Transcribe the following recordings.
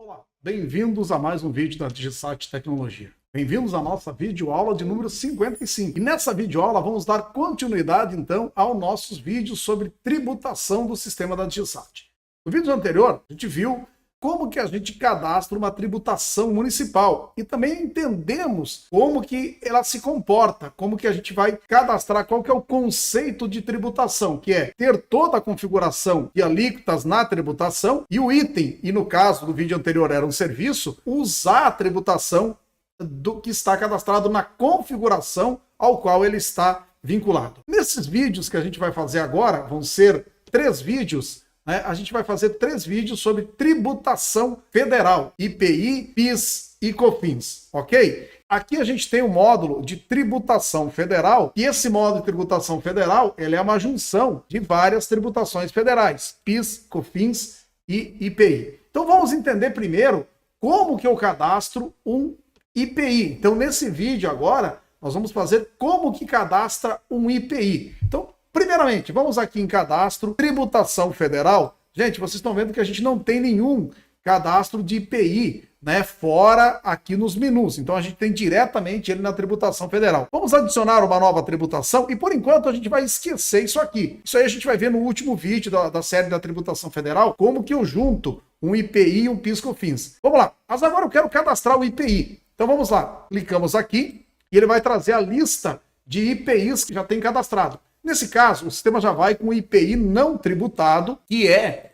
Olá, bem-vindos a mais um vídeo da DigiSat Tecnologia. Bem-vindos à nossa videoaula de número 55. E nessa videoaula vamos dar continuidade, então, aos nossos vídeos sobre tributação do sistema da DigiSat. No vídeo anterior, a gente viu como que a gente cadastra uma tributação municipal e também entendemos como que ela se comporta, como que a gente vai cadastrar, qual que é o conceito de tributação, que é ter toda a configuração de alíquotas na tributação e o item, e no caso do vídeo anterior era um serviço, usar a tributação do que está cadastrado na configuração ao qual ele está vinculado. Nesses vídeos que a gente vai fazer agora, vão ser 3 vídeos, a gente vai fazer 3 vídeos sobre tributação federal, IPI, PIS e COFINS, ok? Aqui a gente tem o módulo de tributação federal, e esse módulo de tributação federal, ele é uma junção de várias tributações federais, PIS, COFINS e IPI. Então vamos entender primeiro como que eu cadastro um IPI. Então nesse vídeo agora, nós vamos fazer como que cadastra um IPI. Então, primeiramente, vamos aqui em cadastro, tributação federal. Gente, vocês estão vendo que a gente não tem nenhum cadastro de IPI, fora aqui nos menus. Então a gente tem diretamente ele na tributação federal. Vamos adicionar uma nova tributação e por enquanto a gente vai esquecer isso aqui. Isso aí a gente vai ver no último vídeo da série da tributação federal, como que eu junto um IPI e um PIS/COFINS. Vamos lá, mas agora eu quero cadastrar o IPI. Então vamos lá, clicamos aqui e ele vai trazer a lista de IPIs que já tem cadastrado. Nesse caso, o sistema já vai com o IPI não tributado, que é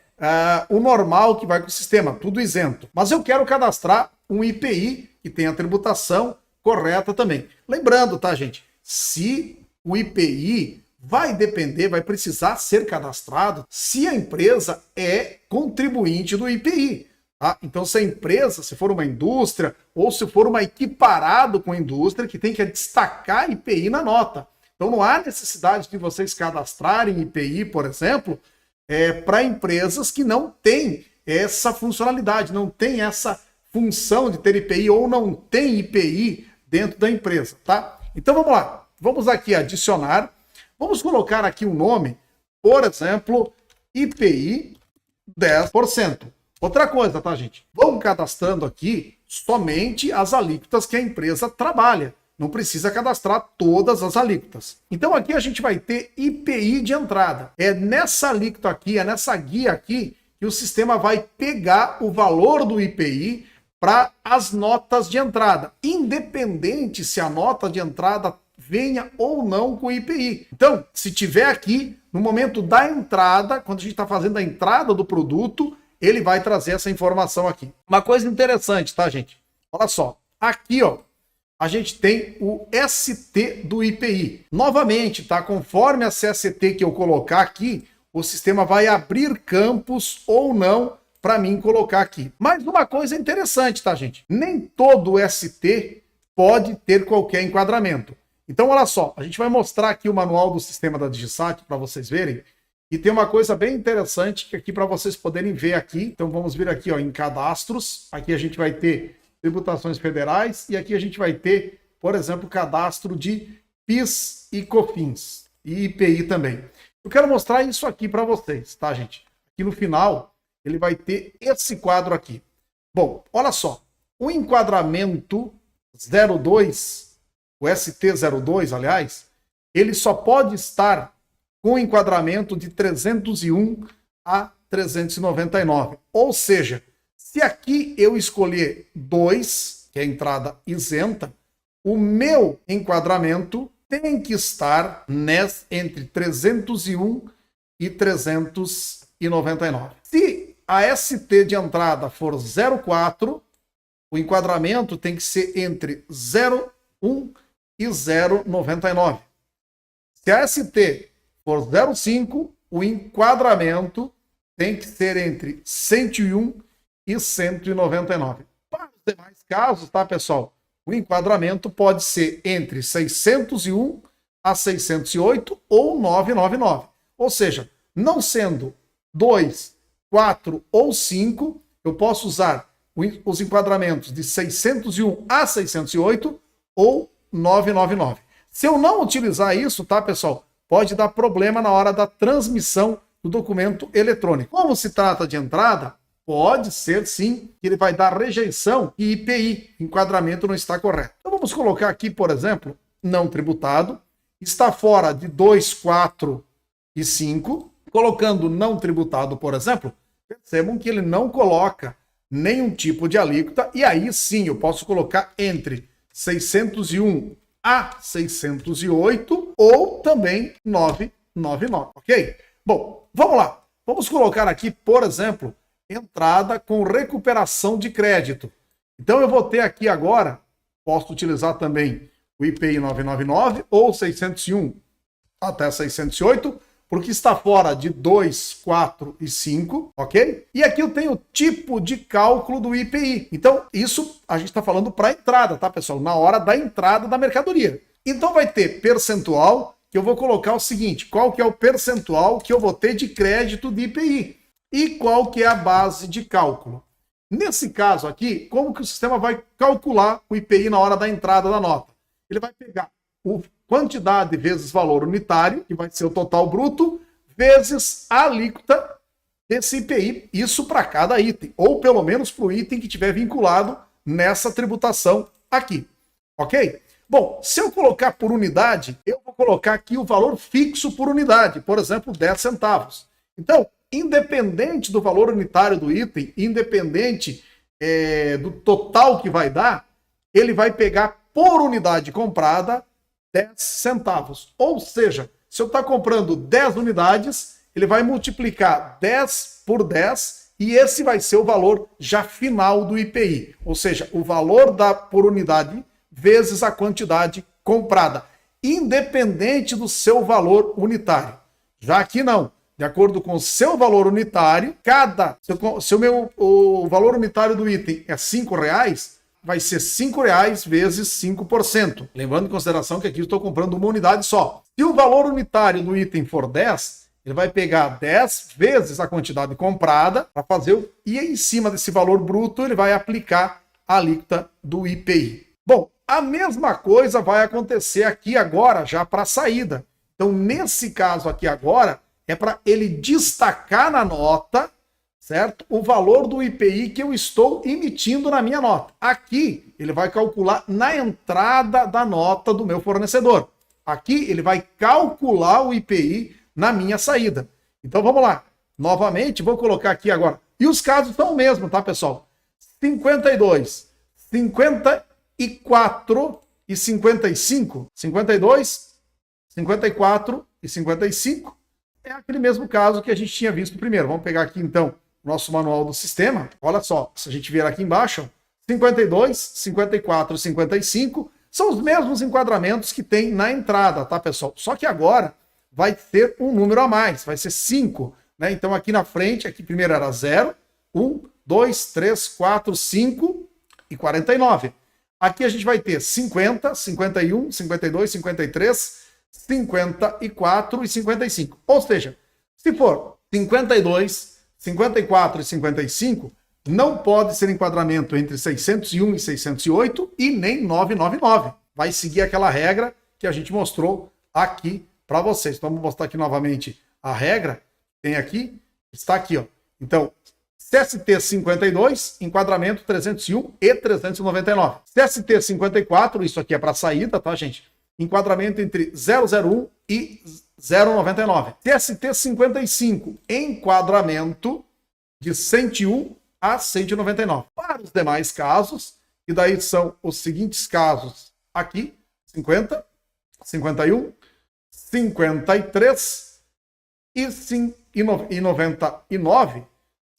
o normal que vai com o sistema, tudo isento. Mas eu quero cadastrar um IPI que tenha a tributação correta também. Lembrando, tá, gente? Se o IPI vai depender, vai precisar ser cadastrado se a empresa é contribuinte do IPI. Tá? Então, se a empresa, se for uma indústria, ou se for uma equiparado com a indústria, que tem que destacar IPI na nota. Então não há necessidade de vocês cadastrarem IPI, por exemplo, para empresas que não têm essa funcionalidade, não tem essa função de ter IPI ou não tem IPI dentro da empresa, tá? Então vamos lá, vamos aqui adicionar, vamos colocar aqui um nome, por exemplo, IPI 10%. Outra coisa, tá, gente? Vamos cadastrando aqui somente as alíquotas que a empresa trabalha. Não precisa cadastrar todas as alíquotas. Então aqui a gente vai ter IPI de entrada. É nessa alíquota aqui, é nessa guia aqui, que o sistema vai pegar o valor do IPI para as notas de entrada, independente se a nota de entrada venha ou não com o IPI. Então, se tiver aqui, no momento da entrada, quando a gente está fazendo a entrada do produto, ele vai trazer essa informação aqui. Uma coisa interessante, tá, gente? Olha só, aqui, ó, a gente tem o ST do IPI. Novamente, tá? Conforme a CST que eu colocar aqui, o sistema vai abrir campos ou não para mim colocar aqui. Mas uma coisa interessante, tá, gente? Nem todo ST pode ter qualquer enquadramento. Então, olha só, a gente vai mostrar aqui o manual do sistema da DigiSat para vocês verem. E tem uma coisa bem interessante aqui para vocês poderem ver aqui. Então, vamos vir aqui, ó, em cadastros. Aqui a gente vai ter tributações federais, e aqui a gente vai ter, por exemplo, cadastro de PIS e COFINS, e IPI também. Eu quero mostrar isso aqui para vocês, tá, gente? Aqui no final, ele vai ter esse quadro aqui. Bom, olha só, o enquadramento 02, o ST02, aliás, ele só pode estar com enquadramento de 301 a 399, ou seja, se aqui eu escolher 2, que é a entrada isenta, o meu enquadramento tem que estar entre 301 e 399. Se a ST de entrada for 04, o enquadramento tem que ser entre 01 e 099. Se a ST for 05, o enquadramento tem que ser entre 101 e 199. Para os demais casos, tá, pessoal? O enquadramento pode ser entre 601 a 608 ou 999. Ou seja, não sendo 2, 4 ou 5, eu posso usar os enquadramentos de 601 a 608 ou 999. Se eu não utilizar isso, tá, pessoal? Pode dar problema na hora da transmissão do documento eletrônico. Como se trata de entrada, pode ser sim que ele vai dar rejeição e IPI, enquadramento não está correto. Então vamos colocar aqui, por exemplo, não tributado, está fora de 2, 4 e 5. Colocando não tributado, por exemplo, percebam que ele não coloca nenhum tipo de alíquota, e aí sim eu posso colocar entre 601 a 608 ou também 999, ok? Bom, vamos lá. Vamos colocar aqui, por exemplo, entrada com recuperação de crédito. Então eu vou ter aqui agora, posso utilizar também o IPI 999 ou 601 até 608, porque está fora de 2, 4 e 5, ok? E aqui eu tenho o tipo de cálculo do IPI. Então, isso a gente está falando para a entrada, tá, pessoal? Na hora da entrada da mercadoria. Então vai ter percentual, que eu vou colocar o seguinte, qual que é o percentual que eu vou ter de crédito de IPI? E qual que é a base de cálculo? Nesse caso aqui, como que o sistema vai calcular o IPI na hora da entrada da nota? Ele vai pegar o quantidade vezes valor unitário, que vai ser o total bruto, vezes a alíquota desse IPI, isso para cada item, ou pelo menos para o item que tiver vinculado nessa tributação aqui, ok? Bom, se eu colocar por unidade, eu vou colocar aqui o valor fixo por unidade, por exemplo, 10 centavos. Então, independente do valor unitário do item, independente do total que vai dar, ele vai pegar por unidade comprada 10 centavos. Ou seja, se eu estou comprando 10 unidades, ele vai multiplicar 10 por 10 e esse vai ser o valor já final do IPI. Ou seja, o valor por unidade vezes a quantidade comprada, independente do seu valor unitário. Já aqui não. De acordo com o seu valor unitário, se o valor unitário do item é R$5, vai ser R$5 vezes 5%. Lembrando em consideração que aqui eu estou comprando uma unidade só. Se o valor unitário do item for 10, ele vai pegar 10 vezes a quantidade comprada para fazer, e em cima desse valor bruto ele vai aplicar a alíquota do IPI. Bom, a mesma coisa vai acontecer aqui agora, já para a saída. Então, nesse caso aqui agora, é para ele destacar na nota, certo? O valor do IPI que eu estou emitindo na minha nota. Aqui, ele vai calcular na entrada da nota do meu fornecedor. Aqui, ele vai calcular o IPI na minha saída. Então, vamos lá. Novamente, vou colocar aqui agora. E os casos são o mesmo, tá, pessoal? 52, 54 e 55. 52, 54 e 55 é aquele mesmo caso que a gente tinha visto primeiro. Vamos pegar aqui, então, nosso manual do sistema. Olha só, se a gente vier aqui embaixo, 52, 54 e 55 são os mesmos enquadramentos que tem na entrada, tá, pessoal? Só que agora vai ter um número a mais, vai ser 5, né? Então aqui na frente, aqui primeiro era 0, 1, 2, 3, 4, 5 e 49. Aqui a gente vai ter 50, 51, 52, 53, 54 e 55. Ou seja, se for 52, 54 e 55, não pode ser enquadramento entre 601 e 608 e nem 999. Vai seguir aquela regra que a gente mostrou aqui para vocês. Então, vamos mostrar aqui novamente a regra. Tem aqui, está aqui, ó. Então, CST 52, enquadramento 301 e 399. CST 54, isso aqui é para saída, tá, gente? Enquadramento entre 001 e 099. TST 55, enquadramento de 101 a 199. Para os demais casos, e daí são os seguintes casos aqui, 50, 51, 53 e 99,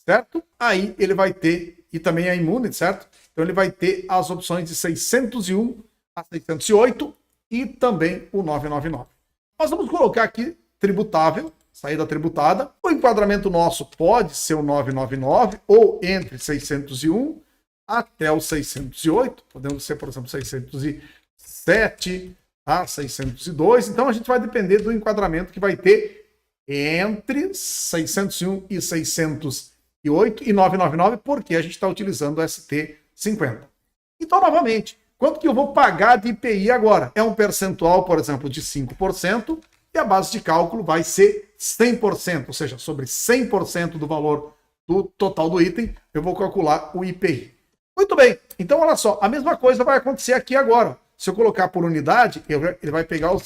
certo? Aí ele vai ter, e também é imune, certo? Então ele vai ter as opções de 601 a 608 e também o 999. Nós vamos colocar aqui tributável, saída tributada. O enquadramento nosso pode ser o 999 ou entre 601 até o 608. Podemos ser, por exemplo, 607 a 602. Então a gente vai depender do enquadramento que vai ter entre 601 e 608 e 999, porque a gente está utilizando o ST50. Então, novamente, quanto que eu vou pagar de IPI agora? É um percentual, por exemplo, de 5%, e a base de cálculo vai ser 100%, ou seja, sobre 100% do valor do total do item, eu vou calcular o IPI. Muito bem, então olha só, a mesma coisa vai acontecer aqui agora. Se eu colocar por unidade, ele vai pegar o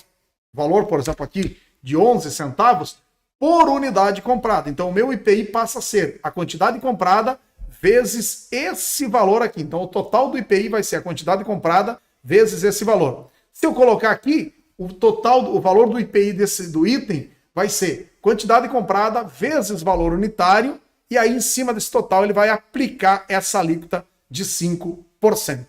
valor, por exemplo, aqui de 11 centavos por unidade comprada. Então o meu IPI passa a ser a quantidade comprada vezes esse valor aqui. Então o total do IPI vai ser a quantidade comprada vezes esse valor. Se eu colocar aqui, o valor do IPI do item vai ser quantidade comprada vezes valor unitário, e aí em cima desse total ele vai aplicar essa alíquota de 5%.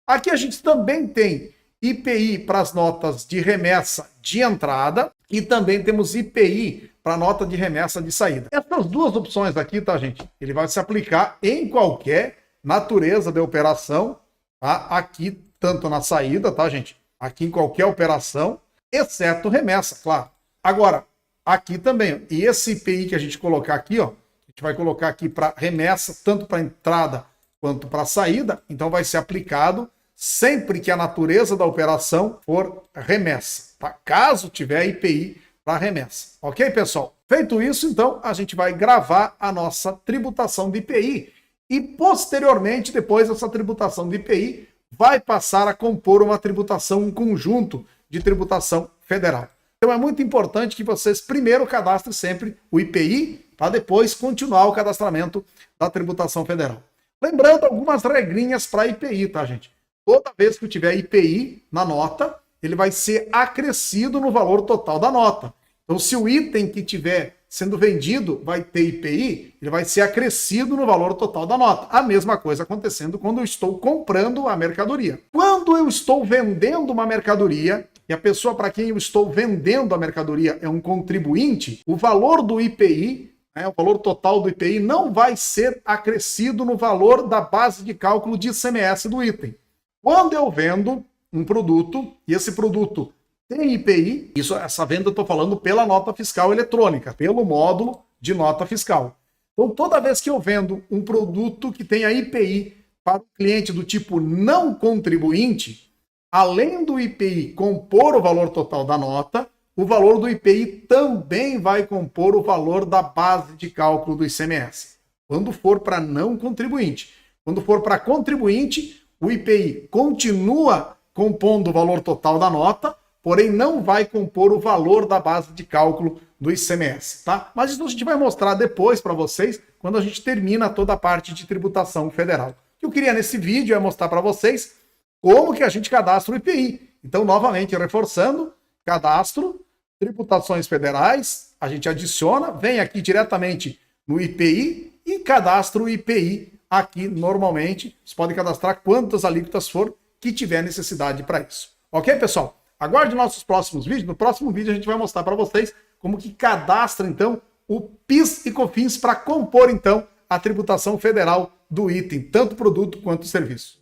Aqui a gente também tem IPI para as notas de remessa de entrada e também temos IPI para a nota de remessa de saída. Essas duas opções aqui, tá, gente? Ele vai se aplicar em qualquer natureza de operação, tá? Aqui, tanto na saída, tá, gente? Aqui em qualquer operação, exceto remessa, claro. Agora, aqui também, ó, e esse IPI que a gente colocar aqui, ó, a gente vai colocar aqui para remessa, tanto para entrada quanto para saída, então vai ser aplicado sempre que a natureza da operação for remessa, tá? Caso tiver IPI para remessa. Ok, pessoal? Feito isso, então, a gente vai gravar a nossa tributação de IPI e, posteriormente, depois dessa tributação de IPI, vai passar a compor uma tributação, um conjunto de tributação federal. Então é muito importante que vocês primeiro cadastrem sempre o IPI, para depois continuar o cadastramento da tributação federal. Lembrando algumas regrinhas para IPI, tá, gente? Toda vez que eu tiver IPI na nota, ele vai ser acrescido no valor total da nota. Então, se o item que estiver sendo vendido vai ter IPI, ele vai ser acrescido no valor total da nota. A mesma coisa acontecendo quando eu estou comprando a mercadoria. Quando eu estou vendendo uma mercadoria, e a pessoa para quem eu estou vendendo a mercadoria é um contribuinte, o valor do IPI, o valor total do IPI, não vai ser acrescido no valor da base de cálculo de ICMS do item. Quando eu vendo um produto, e esse produto tem IPI, essa venda eu estou falando pela nota fiscal eletrônica, pelo módulo de nota fiscal. Então, toda vez que eu vendo um produto que tenha IPI para o cliente do tipo não contribuinte, além do IPI compor o valor total da nota, o valor do IPI também vai compor o valor da base de cálculo do ICMS. Quando for para não contribuinte. Quando for para contribuinte, o IPI continua compondo o valor total da nota, porém não vai compor o valor da base de cálculo do ICMS, tá? Mas isso a gente vai mostrar depois para vocês, quando a gente termina toda a parte de tributação federal. O que eu queria nesse vídeo é mostrar para vocês como que a gente cadastra o IPI. Então, novamente, reforçando, cadastro, tributações federais, a gente adiciona, vem aqui diretamente no IPI e cadastra o IPI aqui normalmente. Você pode cadastrar quantas alíquotas for que tiver necessidade para isso. Ok, pessoal? Aguarde nossos próximos vídeos. No próximo vídeo a gente vai mostrar para vocês como que cadastra, então, o PIS e COFINS para compor, então, a tributação federal do item, tanto produto quanto serviço.